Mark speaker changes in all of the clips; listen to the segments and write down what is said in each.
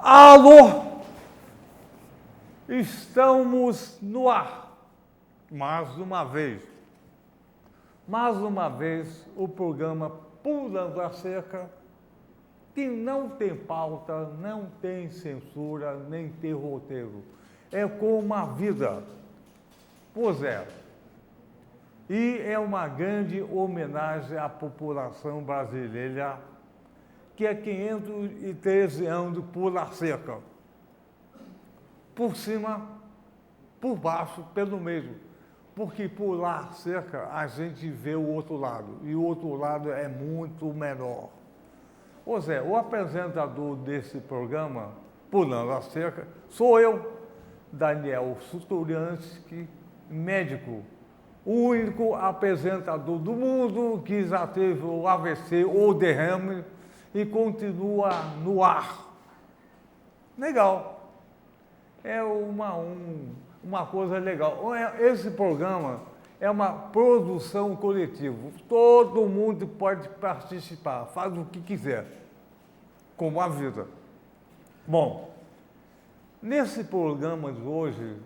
Speaker 1: Alô! Estamos no ar, mais uma vez. Mais uma vez, o programa Pulando a Cerca, que não tem pauta, não tem censura, nem tem roteiro. É como a vida. Pois é. E é uma grande homenagem à população brasileira, que é 513 anos pula cerca. Por cima, por baixo, pelo meio. Porque pular cerca, a gente vê o outro lado. E o outro lado é muito menor. Pois é, o apresentador desse programa, Pulando a Cerca, sou eu, Daniel Suturiansky, médico. O único apresentador do mundo que já teve o AVC ou derrame e continua no ar. Legal. É uma coisa legal. Esse programa é uma produção coletiva. Todo mundo pode participar, faz o que quiser, como a vida. Bom, nesse programa de hoje,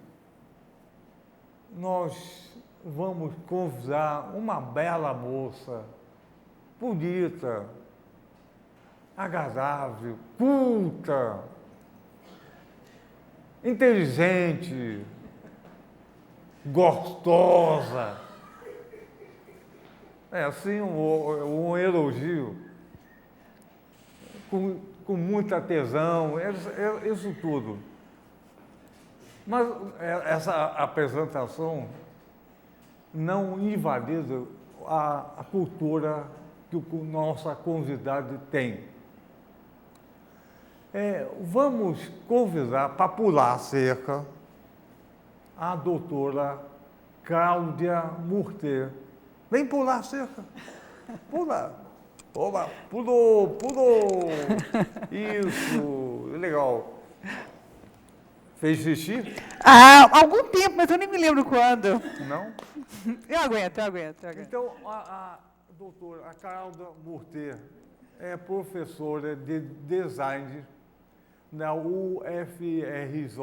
Speaker 1: nós vamos convidar uma bela moça, bonita, agradável, culta, inteligente, gostosa. É assim um elogio, com muita tesão, isso tudo. Mas essa apresentação não invalida a cultura que a nossa convidada tem. Vamos convidar para pular a cerca a doutora Cláudia Murter. Vem pular a cerca. Pula. Oba, pulou. Isso, legal. Fez xixi?
Speaker 2: Há algum tempo, mas eu nem me lembro quando.
Speaker 1: Não?
Speaker 2: Eu aguento.
Speaker 1: Então, a doutora Cláudia Murter é professora de design na UFRJ,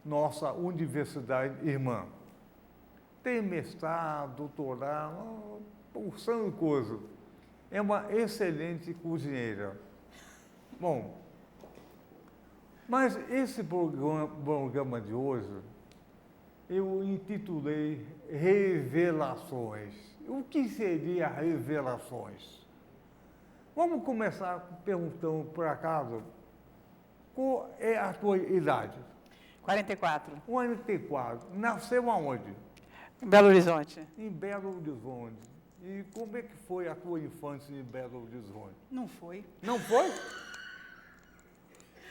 Speaker 1: nossa universidade irmã. Tem mestrado, doutorado, porção de coisa. É uma excelente cozinheira. Bom, mas esse programa de hoje, eu intitulei Revelações. O que seria revelações? Vamos começar perguntando, por acaso, qual é a tua idade?
Speaker 2: 44.
Speaker 1: 44. Nasceu aonde?
Speaker 2: Em Belo Horizonte.
Speaker 1: Em Belo Horizonte. E como é que foi a tua infância em Belo Horizonte?
Speaker 2: Não foi.
Speaker 1: Não foi?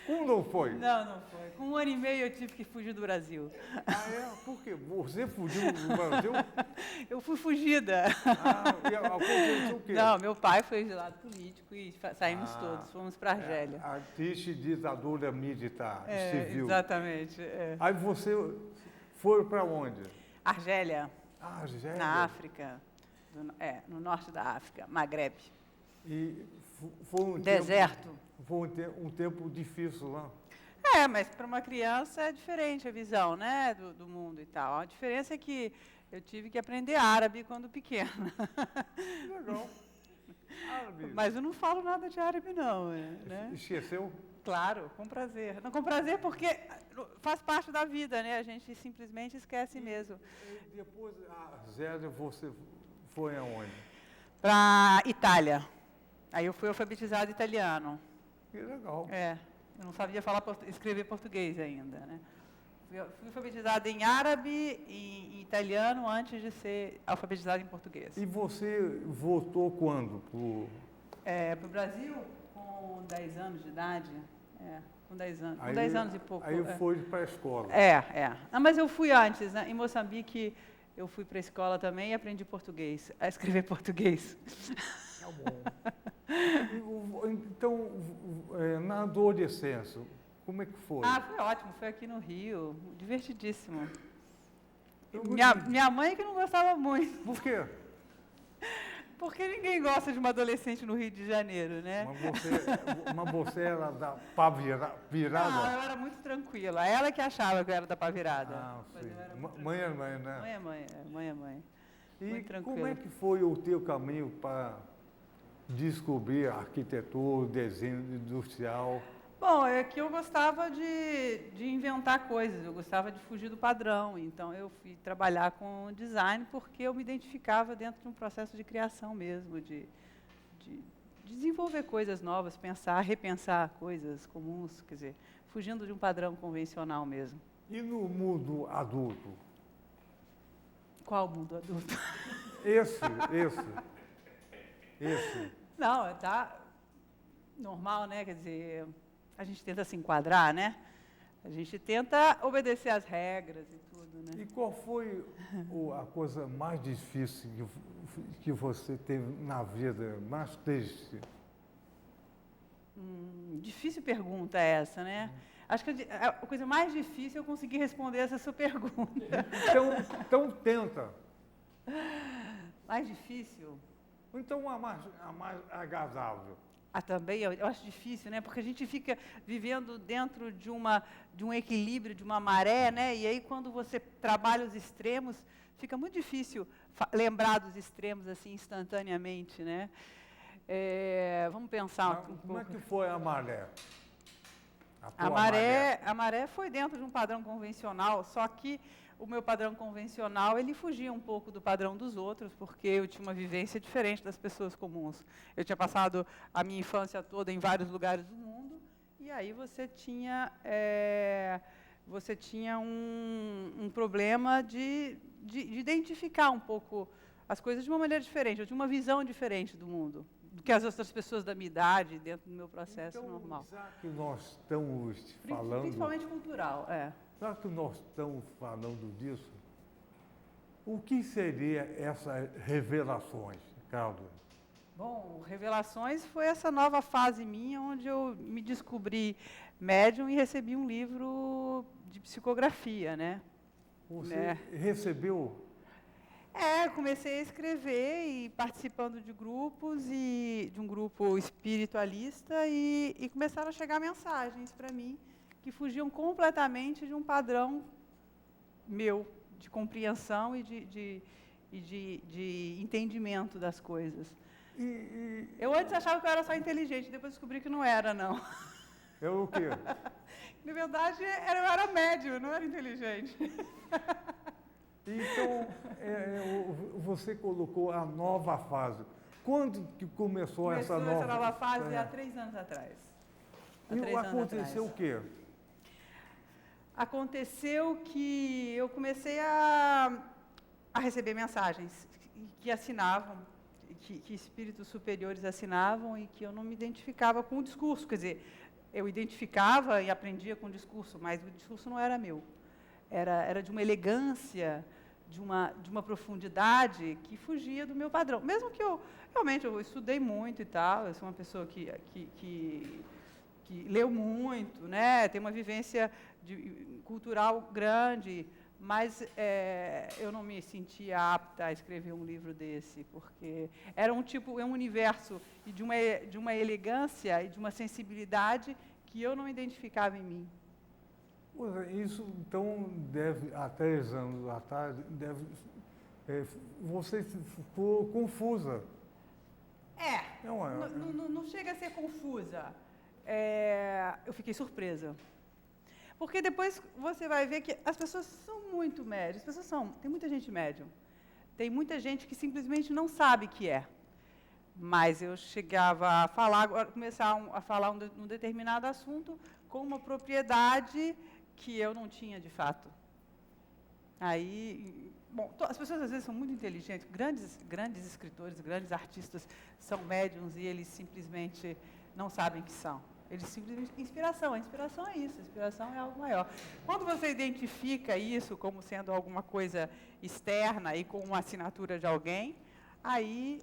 Speaker 1: Como não foi?
Speaker 2: Não foi. Com 1 ano e meio eu tive que fugir do Brasil.
Speaker 1: Ah, é? Por quê? Você fugiu do Brasil?
Speaker 2: Eu fui fugida.
Speaker 1: E aconteceu o quê?
Speaker 2: Não, meu pai foi exilado político e saímos todos, fomos para Argélia.
Speaker 1: A triste ditadura militar, civil.
Speaker 2: Exatamente.
Speaker 1: Aí você foi para onde?
Speaker 2: Argélia.
Speaker 1: Argélia?
Speaker 2: Na África. No norte da África, Maghreb.
Speaker 1: E foi
Speaker 2: deserto.
Speaker 1: Foi um tempo difícil lá.
Speaker 2: Mas para uma criança é diferente a visão, né, do mundo e tal. A diferença é que eu tive que aprender árabe quando pequena.
Speaker 1: Legal. Árabe.
Speaker 2: Mas eu não falo nada de árabe, não. Né?
Speaker 1: Esqueceu?
Speaker 2: Claro, com prazer. Não, com prazer porque faz parte da vida, né? A gente simplesmente esquece mesmo.
Speaker 1: E depois, Argélia, você foi aonde?
Speaker 2: Para Itália. Aí eu fui alfabetizada em italiano.
Speaker 1: Que legal.
Speaker 2: Eu não sabia escrever português ainda, né? Fui alfabetizada em árabe e em italiano antes de ser alfabetizada em português.
Speaker 1: E você voltou quando?
Speaker 2: Para o Brasil, com 10 anos de idade. Com 10 anos.
Speaker 1: Aí,
Speaker 2: com 10 anos e pouco.
Speaker 1: Aí foi para a escola.
Speaker 2: Mas eu fui antes, né? Em Moçambique, eu fui para a escola também e aprendi português, a escrever português.
Speaker 1: Tá bom. Então, na adolescência, como é que foi?
Speaker 2: Foi ótimo, foi aqui no Rio, divertidíssimo. Minha mãe que não gostava muito.
Speaker 1: Por quê?
Speaker 2: Porque ninguém gosta de uma adolescente no Rio de Janeiro, né?
Speaker 1: Mas você era da pá virada?
Speaker 2: Não, eu era muito tranquila. Ela que achava que eu era da pá virada.
Speaker 1: Ah,
Speaker 2: Mas
Speaker 1: sim.
Speaker 2: eu era muito
Speaker 1: Mãe é
Speaker 2: tranquila.
Speaker 1: mãe, né?
Speaker 2: Mãe é mãe, mãe é mãe.
Speaker 1: E
Speaker 2: Muito tranquila.
Speaker 1: como é que foi o teu caminho para descobrir a arquitetura, o desenho industrial?
Speaker 2: Bom, é que eu gostava de inventar coisas, eu gostava de fugir do padrão. Então, eu fui trabalhar com design porque eu me identificava dentro de um processo de criação mesmo, de desenvolver coisas novas, pensar, repensar coisas comuns, quer dizer, fugindo de um padrão convencional mesmo.
Speaker 1: E no mundo adulto?
Speaker 2: Qual mundo adulto?
Speaker 1: Esse.
Speaker 2: Não, tá normal, né? Quer dizer, a gente tenta se enquadrar, né? A gente tenta obedecer às regras e tudo, né?
Speaker 1: E qual foi a coisa mais difícil que você teve na vida, mais triste?
Speaker 2: Difícil pergunta essa, né? Acho que a coisa mais difícil é eu conseguir responder essa sua pergunta.
Speaker 1: Então tenta.
Speaker 2: Mais difícil?
Speaker 1: Então a mais agradável.
Speaker 2: Também eu acho difícil, né? Porque a gente fica vivendo dentro de um equilíbrio, de uma maré, né? E aí quando você trabalha os extremos, fica muito difícil lembrar dos extremos assim instantaneamente, né? Vamos pensar um pouco.
Speaker 1: Como é que foi a maré?
Speaker 2: A maré foi dentro de um padrão convencional, só que o meu padrão convencional, ele fugia um pouco do padrão dos outros, porque eu tinha uma vivência diferente das pessoas comuns. Eu tinha passado a minha infância toda em vários lugares do mundo, e aí você tinha um problema de identificar um pouco as coisas de uma maneira diferente. Eu tinha uma visão diferente do mundo, do que as outras pessoas da minha idade, dentro do meu processo normal.
Speaker 1: Já que nós estamos falando...
Speaker 2: Principalmente cultural,
Speaker 1: Já que nós estamos falando disso, o que seria essas revelações, Carlos?
Speaker 2: Bom, Revelações foi essa nova fase minha, onde eu me descobri médium e recebi um livro de psicografia, né?
Speaker 1: Você recebeu?
Speaker 2: Comecei a escrever e participando de grupos, e de um grupo espiritualista, e começaram a chegar mensagens para mim que fugiam completamente de um padrão meu, de compreensão e de entendimento das coisas. Eu antes achava que eu era só inteligente, depois descobri que não era, não.
Speaker 1: É o quê?
Speaker 2: Na verdade, eu era médio, não era inteligente.
Speaker 1: Então, você colocou a nova fase. Quando que começou essa nova fase?
Speaker 2: Essa nova fase há 3 anos atrás.
Speaker 1: E aconteceu o quê?
Speaker 2: Aconteceu que eu comecei a receber mensagens que assinavam, que espíritos superiores assinavam e que eu não me identificava com o discurso. Quer dizer, eu identificava e aprendia com o discurso, mas o discurso não era meu. Era de uma elegância, de uma profundidade que fugia do meu padrão. Mesmo que eu estudei muito e tal, eu sou uma pessoa que leu muito, né? Tem uma vivência cultural grande, mas eu não me sentia apta a escrever um livro desse, porque era um universo e de uma elegância e de uma sensibilidade que eu não identificava em mim.
Speaker 1: Isso, então, deve, há 3 anos atrás, você ficou confusa.
Speaker 2: Não chega a ser confusa. Eu fiquei surpresa. Porque depois você vai ver que as pessoas são muito médias. Tem muita gente médium. Tem muita gente que simplesmente não sabe que é. Mas eu chegava a começar a falar um determinado assunto com uma propriedade que eu não tinha de fato. As pessoas às vezes são muito inteligentes, grandes escritores, grandes artistas são médiums e eles simplesmente não sabem que são. Eles simplesmente... A inspiração é isso, a inspiração é algo maior. Quando você identifica isso como sendo alguma coisa externa e com uma assinatura de alguém, aí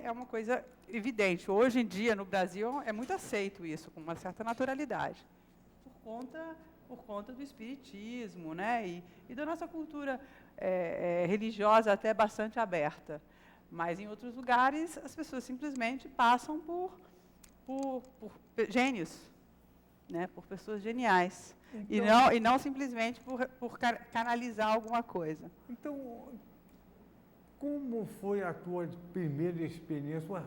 Speaker 2: é uma coisa evidente. Hoje em dia, no Brasil, é muito aceito isso, com uma certa naturalidade, por conta do espiritismo, né? E da nossa cultura religiosa até bastante aberta. Mas em outros lugares, as pessoas simplesmente passam por gênios, né? Por pessoas geniais.
Speaker 1: Então,
Speaker 2: E não simplesmente por canalizar alguma coisa.
Speaker 1: então, como foi a tua primeira experiência? Ué,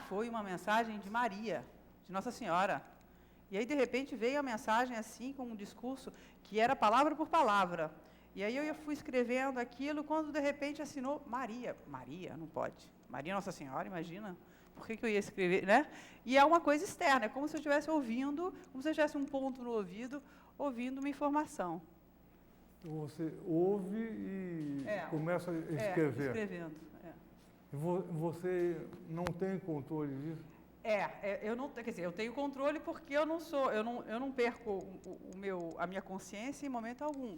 Speaker 2: Foi uma mensagem de Maria, de Nossa Senhora. E aí, de repente, veio a mensagem assim, com um discurso que era palavra por palavra. E aí eu fui escrevendo aquilo, quando de repente assinou Maria. Maria, não pode. Maria Nossa Senhora, imagina. Por que eu ia escrever, né? E é uma coisa externa, é como se eu estivesse ouvindo, como se eu tivesse um ponto no ouvido, ouvindo uma informação.
Speaker 1: você ouve e começa a escrever.
Speaker 2: Escrevendo.
Speaker 1: Você não tem controle disso?
Speaker 2: Eu não, quer dizer, eu tenho controle porque eu não perco a minha consciência em momento algum.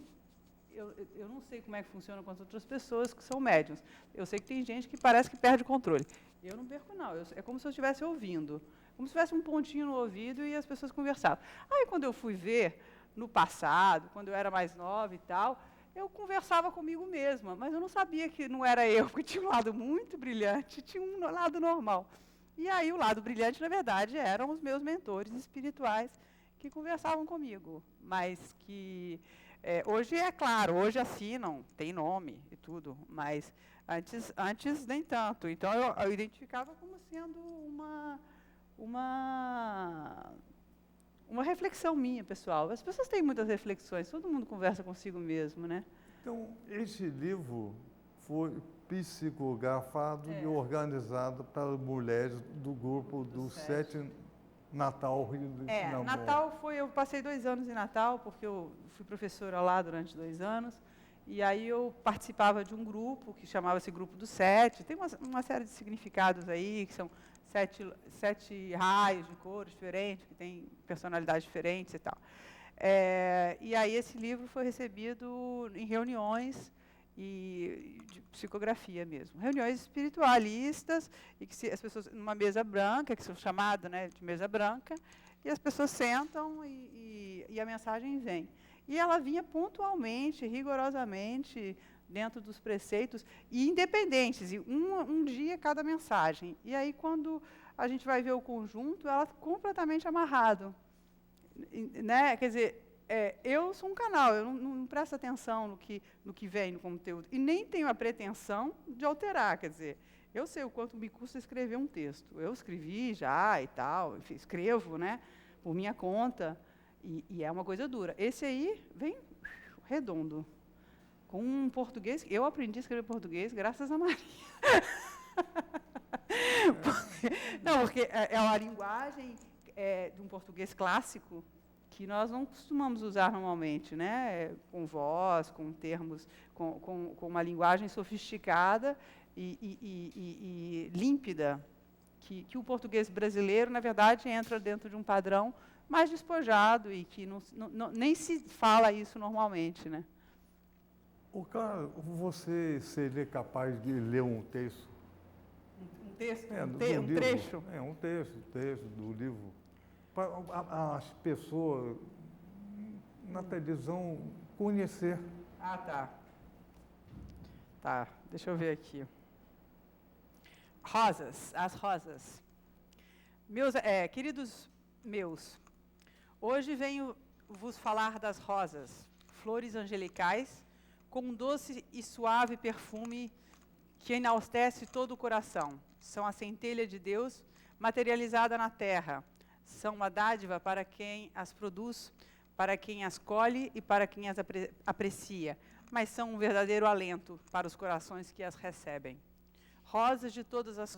Speaker 2: Eu não sei como é que funciona com as outras pessoas que são médiums. Eu sei que tem gente que parece que perde o controle. Eu não perco, não. É como se eu estivesse ouvindo. Como se tivesse um pontinho no ouvido e as pessoas conversavam. Aí, quando eu fui ver, no passado, quando eu era mais nova e tal, eu conversava comigo mesma, mas eu não sabia que não era eu, porque tinha um lado muito brilhante, tinha um lado normal. E aí, o lado brilhante, na verdade, eram os meus mentores espirituais que conversavam comigo, mas que... hoje é claro, hoje assinam, tem nome e tudo, mas antes nem tanto. Então, eu identificava como sendo uma reflexão minha, pessoal. As pessoas têm muitas reflexões, todo mundo conversa consigo mesmo, né?
Speaker 1: Então, esse livro foi psicografado e organizado pelas mulheres do grupo do Sete Natal Rio de Janeiro.
Speaker 2: Natal eu passei 2 anos em Natal, porque eu fui professora lá durante 2 anos, e aí eu participava de um grupo que chamava-se Grupo do Sete. Tem uma série de significados aí, que são 7 raios de cores diferentes, que têm personalidades diferentes e tal. E aí esse livro foi recebido em reuniões de psicografia mesmo. Reuniões espiritualistas, e que as pessoas, numa mesa branca, que são chamadas, né, de mesa branca, e as pessoas sentam e a mensagem vem. E ela vinha pontualmente, rigorosamente, dentro dos preceitos, e independentes, e um dia cada mensagem. E aí, quando a gente vai ver o conjunto, ela completamente amarrado. Né? Quer dizer, eu sou um canal, eu não presto atenção no que vem no conteúdo, e nem tenho a pretensão de alterar, quer dizer, eu sei o quanto me custa escrever um texto. Eu escrevi já e tal, enfim, escrevo, né, por minha conta, e é uma coisa dura. Esse aí vem redondo, com um português. Eu aprendi a escrever português graças a Maria. Porque é uma linguagem de um português clássico que nós não costumamos usar normalmente, né? Com voz, com termos, com uma linguagem sofisticada e límpida, que o português brasileiro, na verdade, entra dentro de um padrão mais despojado e que nem se fala isso normalmente, né?
Speaker 1: Você seria capaz de ler um texto?
Speaker 2: Um texto?
Speaker 1: Um
Speaker 2: trecho?
Speaker 1: Um texto do livro. Para as pessoas na televisão conhecer.
Speaker 2: Tá, deixa eu ver aqui. As rosas. Queridos meus, hoje venho vos falar das rosas, flores angelicais, com um doce e suave perfume que enaltece todo o coração. São a centelha de Deus materializada na terra. São uma dádiva para quem as produz, para quem as colhe e para quem as aprecia, mas são um verdadeiro alento para os corações que as recebem. Rosas de todas as